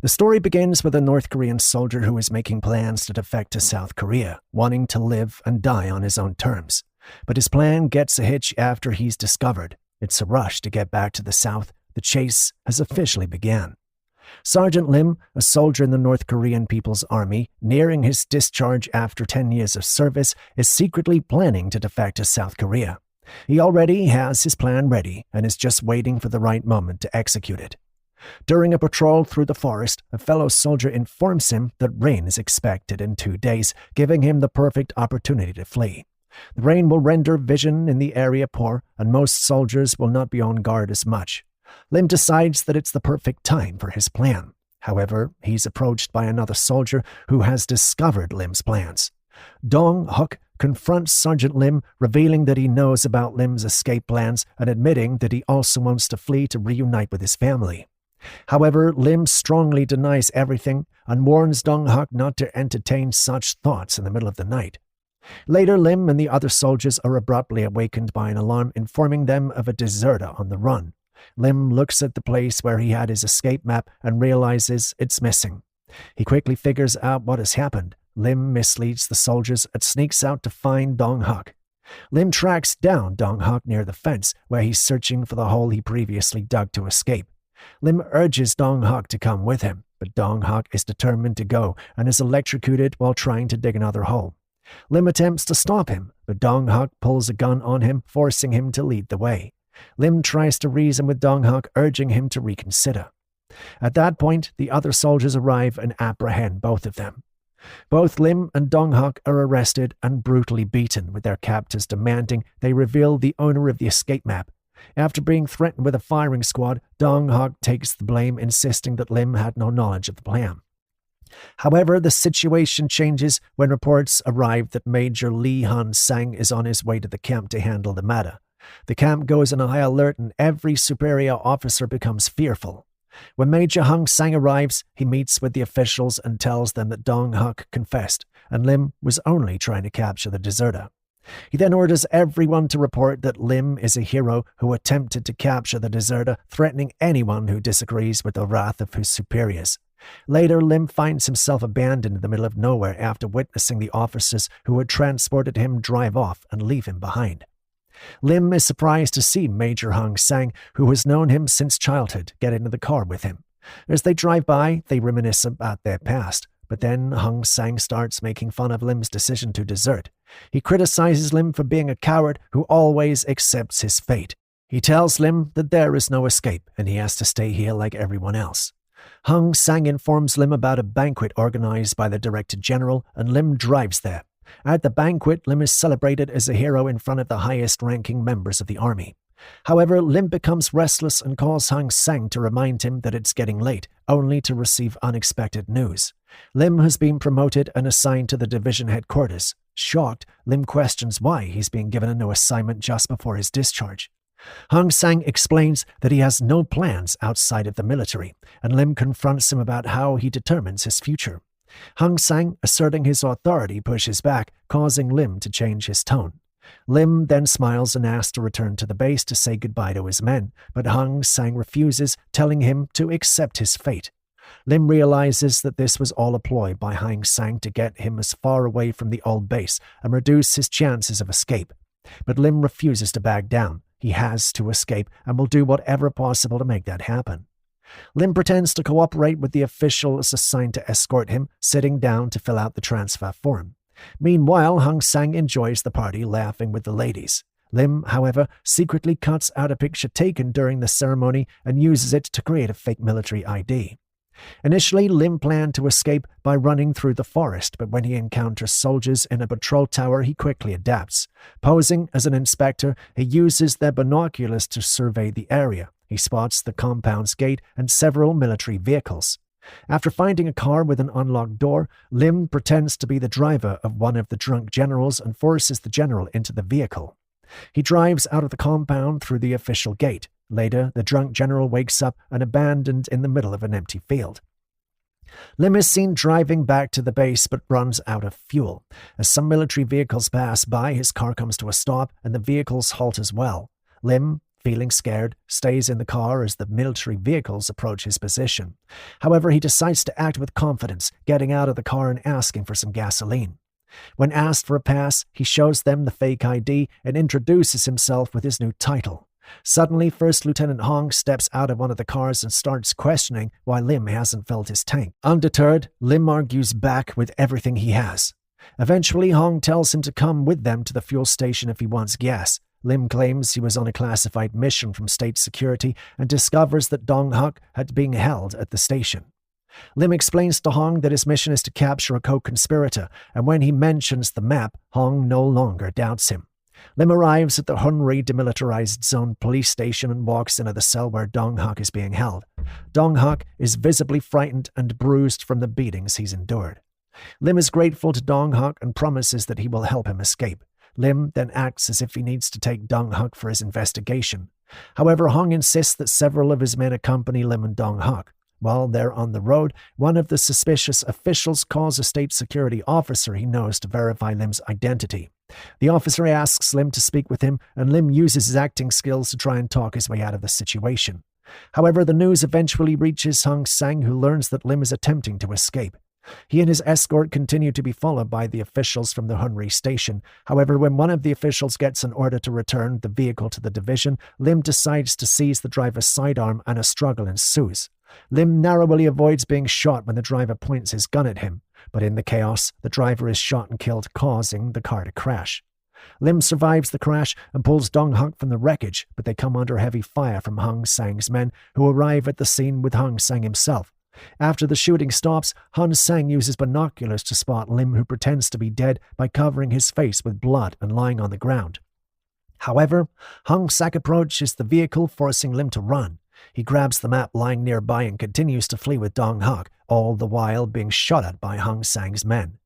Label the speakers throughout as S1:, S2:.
S1: The story begins with a North Korean soldier who is making plans to defect to South Korea, wanting to live and die on his own terms. But his plan gets a hitch after he's discovered. It's a rush to get back to the South. The chase has officially begun. Sergeant Lim, a soldier in the North Korean People's Army, nearing his discharge after 10 years of service, is secretly planning to defect to South Korea. He already has his plan ready and is just waiting for the right moment to execute it. During a patrol through the forest, a fellow soldier informs him that rain is expected in 2 days, giving him the perfect opportunity to flee. The rain will render vision in the area poor, and most soldiers will not be on guard as much. Lim decides that it's the perfect time for his plan. However, he's approached by another soldier who has discovered Lim's plans. Dong Huk confronts Sergeant Lim, revealing that he knows about Lim's escape plans and admitting that he also wants to flee to reunite with his family. However, Lim strongly denies everything and warns Dong Huk not to entertain such thoughts in the middle of the night. Later, Lim and the other soldiers are abruptly awakened by an alarm informing them of a deserter on the run. Lim looks at the place where he had his escape map and realizes it's missing. He quickly figures out what has happened. Lim misleads the soldiers and sneaks out to find Dong Huk. Lim tracks down Dong Huk near the fence, where he's searching for the hole he previously dug to escape. Lim urges Dong Huk to come with him, but Dong Huk is determined to go and is electrocuted while trying to dig another hole. Lim attempts to stop him, but Dong Huk pulls a gun on him, forcing him to lead the way. Lim tries to reason with Dong Huk, urging him to reconsider. At that point, the other soldiers arrive and apprehend both of them. Both Lim and Dong Huk are arrested and brutally beaten, with their captors demanding they reveal the owner of the escape map. After being threatened with a firing squad, Dong Huk takes the blame, insisting that Lim had no knowledge of the plan. However, the situation changes when reports arrive that Major Lee Han-sang is on his way to the camp to handle the matter. The camp goes on a high alert and every superior officer becomes fearful. When Major Han-sang arrives, he meets with the officials and tells them that Dong Huk confessed, and Lim was only trying to capture the deserter. He then orders everyone to report that Lim is a hero who attempted to capture the deserter, threatening anyone who disagrees with the wrath of his superiors. Later, Lim finds himself abandoned in the middle of nowhere after witnessing the officers who had transported him drive off and leave him behind. Lim is surprised to see Major Han-sang, who has known him since childhood, get into the car with him. As they drive by, they reminisce about their past, but then Han-sang starts making fun of Lim's decision to desert. He criticizes Lim for being a coward who always accepts his fate. He tells Lim that there is no escape and he has to stay here like everyone else. Han-sang informs Lim about a banquet organized by the Director General, and Lim drives there. At the banquet, Lim is celebrated as a hero in front of the highest-ranking members of the army. However, Lim becomes restless and calls Han-sang to remind him that it's getting late, only to receive unexpected news. Lim has been promoted and assigned to the division headquarters. Shocked, Lim questions why he's being given a new assignment just before his discharge. Han-sang explains that he has no plans outside of the military, and Lim confronts him about how he determines his future. Han-sang, asserting his authority, pushes back, causing Lim to change his tone. Lim then smiles and asks to return to the base to say goodbye to his men, but Han-sang refuses, telling him to accept his fate. Lim realizes that this was all a ploy by Han-sang to get him as far away from the old base and reduce his chances of escape. But Lim refuses to back down. He has to escape and will do whatever possible to make that happen. Lim pretends to cooperate with the officials assigned to escort him, sitting down to fill out the transfer form. Meanwhile, Han-sang enjoys the party, laughing with the ladies. Lim, however, secretly cuts out a picture taken during the ceremony and uses it to create a fake military ID. Initially, Lim planned to escape by running through the forest, but when he encounters soldiers in a patrol tower, he quickly adapts. Posing as an inspector, he uses their binoculars to survey the area. He spots the compound's gate and several military vehicles. After finding a car with an unlocked door, Lim pretends to be the driver of one of the drunk generals and forces the general into the vehicle. He drives out of the compound through the official gate. Later, the drunk general wakes up and abandoned in the middle of an empty field. Lim is seen driving back to the base but runs out of fuel. As some military vehicles pass by, his car comes to a stop and the vehicles halt as well. Lim feeling scared, stays in the car as the military vehicles approach his position. However, he decides to act with confidence, getting out of the car and asking for some gasoline. When asked for a pass, he shows them the fake ID and introduces himself with his new title. Suddenly, First Lieutenant Hong steps out of one of the cars and starts questioning why Lim hasn't filled his tank. Undeterred, Lim argues back with everything he has. Eventually, Hong tells him to come with them to the fuel station if he wants gas. Lim claims he was on a classified mission from state security and discovers that Dong Huk had been held at the station. Lim explains to Hong that his mission is to capture a co-conspirator, and when he mentions the map, Hong no longer doubts him. Lim arrives at the Hunri Demilitarized Zone police station and walks into the cell where Dong Huk is being held. Dong Huk is visibly frightened and bruised from the beatings he's endured. Lim is grateful to Dong Huk and promises that he will help him escape. Lim then acts as if he needs to take Dong Huk for his investigation. However, Hong insists that several of his men accompany Lim and Dong Huk. While they're on the road, one of the suspicious officials calls a state security officer he knows to verify Lim's identity. The officer asks Lim to speak with him, and Lim uses his acting skills to try and talk his way out of the situation. However, the news eventually reaches Hong Sang, who learns that Lim is attempting to escape. He and his escort continue to be followed by the officials from the Hunri station. However, when one of the officials gets an order to return the vehicle to the division, Lim decides to seize the driver's sidearm and a struggle ensues. Lim narrowly avoids being shot when the driver points his gun at him, but in the chaos, the driver is shot and killed, causing the car to crash. Lim survives the crash and pulls Dong Huk from the wreckage, but they come under heavy fire from Hong Sang's men, who arrive at the scene with Hong Sang himself. After the shooting stops, Hong Sang uses binoculars to spot Lim, who pretends to be dead by covering his face with blood and lying on the ground. However, Hong Sang approaches the vehicle, forcing Lim to run. He grabs the map lying nearby and continues to flee with Dong Huk, all the while being shot at by Hong Sang's men.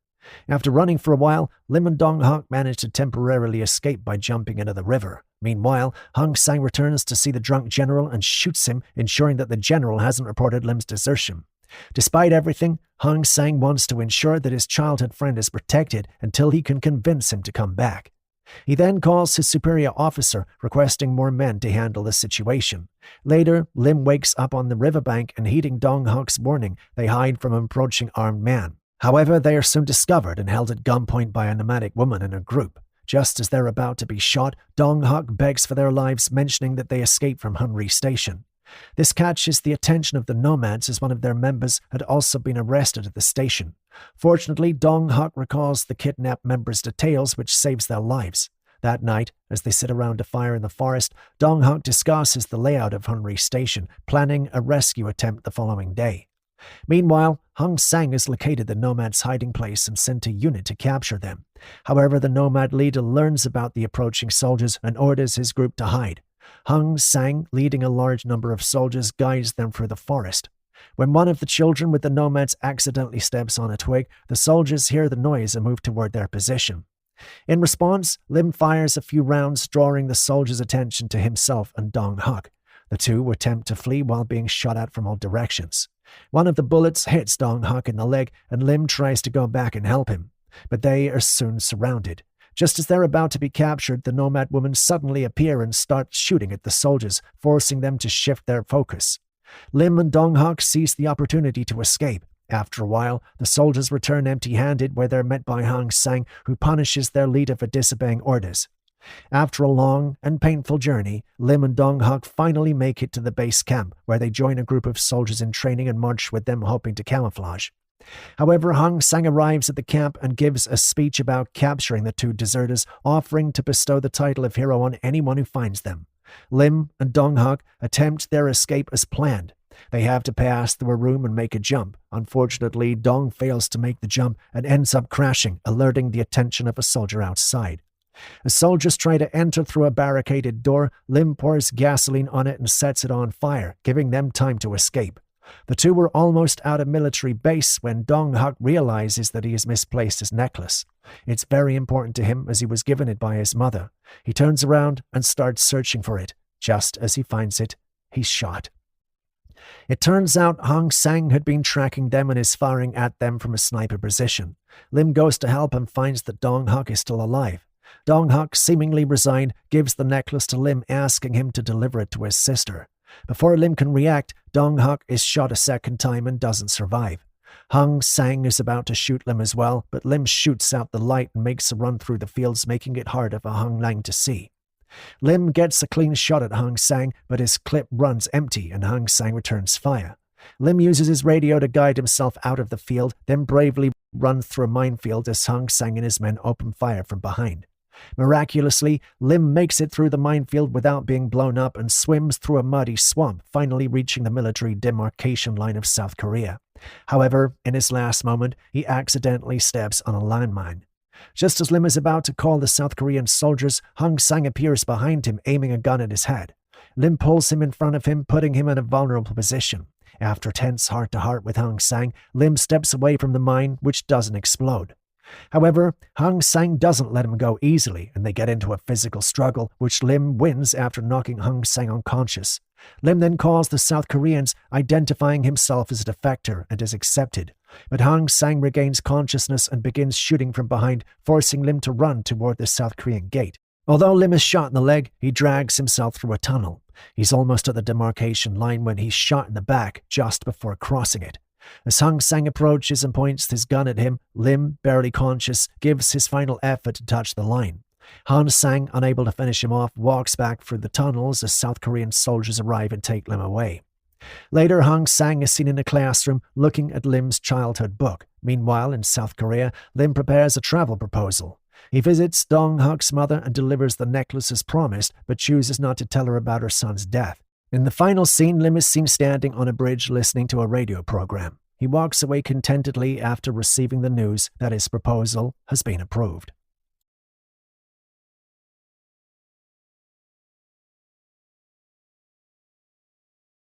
S1: After running for a while, Lim and Dong Huk manage to temporarily escape by jumping into the river. Meanwhile, Hong Sang returns to see the drunk general and shoots him, ensuring that the general hasn't reported Lim's desertion. Despite everything, Hong Sang wants to ensure that his childhood friend is protected until he can convince him to come back. He then calls his superior officer, requesting more men to handle the situation. Later, Lim wakes up on the riverbank and, heeding Dong Huk's warning, they hide from an approaching armed man. However, they are soon discovered and held at gunpoint by a nomadic woman and her group. Just as they're about to be shot, Dong Huk begs for their lives, mentioning that they escaped from Hunri Station. This catches the attention of the nomads, as one of their members had also been arrested at the station. Fortunately, Dong Huk recalls the kidnapped members' details, which saves their lives. That night, as they sit around a fire in the forest, Dong Huk discusses the layout of Hunri Station, planning a rescue attempt the following day. Meanwhile, Hong Sang has located the nomads' hiding place and sent a unit to capture them. However, the nomad leader learns about the approaching soldiers and orders his group to hide. Hong Sang, leading a large number of soldiers, guides them through the forest. When one of the children with the nomads accidentally steps on a twig, the soldiers hear the noise and move toward their position. In response, Lim fires a few rounds, drawing the soldiers' attention to himself and Dong Huk. The two attempt to flee while being shot at from all directions. One of the bullets hits Dong Huk in the leg, and Lim tries to go back and help him, but they are soon surrounded. Just as they're about to be captured, the nomad women suddenly appear and start shooting at the soldiers, forcing them to shift their focus. Lim and Dong Huk seize the opportunity to escape. After a while, the soldiers return empty-handed, where they're met by Hong Sang, who punishes their leader for disobeying orders. After a long and painful journey, Lim and Dong Huk finally make it to the base camp, where they join a group of soldiers in training and march with them, hoping to camouflage. However, Hong Sang arrives at the camp and gives a speech about capturing the two deserters, offering to bestow the title of hero on anyone who finds them. Lim and Dong Huk attempt their escape as planned. They have to pass through a room and make a jump. Unfortunately, Dong fails to make the jump and ends up crashing, alerting the attention of a soldier outside. As soldiers try to enter through a barricaded door, Lim pours gasoline on it and sets it on fire, giving them time to escape. The two were almost out of military base when Dong Huk realizes that he has misplaced his necklace. It's very important to him, as he was given it by his mother. He turns around and starts searching for it. Just as he finds it, he's shot. It turns out Hong Sang had been tracking them and is firing at them from a sniper position. Lim goes to help and finds that Dong Huk is still alive. Dong-hak, seemingly resigned, gives the necklace to Lim, asking him to deliver it to his sister. Before Lim can react, Dong-hak is shot a second time and doesn't survive. Hong Sang is about to shoot Lim as well, but Lim shoots out the light and makes a run through the fields, making it harder for Hong Lang to see. Lim gets a clean shot at Hong Sang, but his clip runs empty and Hong Sang returns fire. Lim uses his radio to guide himself out of the field, then bravely runs through a minefield as Hong Sang and his men open fire from behind. Miraculously, Lim makes it through the minefield without being blown up and swims through a muddy swamp, finally reaching the military demarcation line of South Korea. However, in his last moment, he accidentally steps on a landmine. Just as Lim is about to call the South Korean soldiers, Hong Sang appears behind him, aiming a gun at his head. Lim pulls him in front of him, putting him in a vulnerable position. After a tense heart-to-heart with Hong Sang, Lim steps away from the mine, which doesn't explode. However, Hong Sang doesn't let him go easily, and they get into a physical struggle, which Lim wins after knocking Hong Sang unconscious. Lim then calls the South Koreans, identifying himself as a defector, and is accepted. But Hong Sang regains consciousness and begins shooting from behind, forcing Lim to run toward the South Korean gate. Although Lim is shot in the leg, he drags himself through a tunnel. He's almost at the demarcation line when he's shot in the back just before crossing it. As Hong Sang approaches and points his gun at him, Lim, barely conscious, gives his final effort to touch the line. Hong Sang, unable to finish him off, walks back through the tunnels as South Korean soldiers arrive and take Lim away. Later, Hong Sang is seen in a classroom looking at Lim's childhood book. Meanwhile, in South Korea, Lim prepares a travel proposal. He visits Dong-hak's mother and delivers the necklace as promised, but chooses not to tell her about her son's death. In the final scene, Lim is seen standing on a bridge listening to a radio program. He walks away contentedly after receiving the news that his proposal has been approved.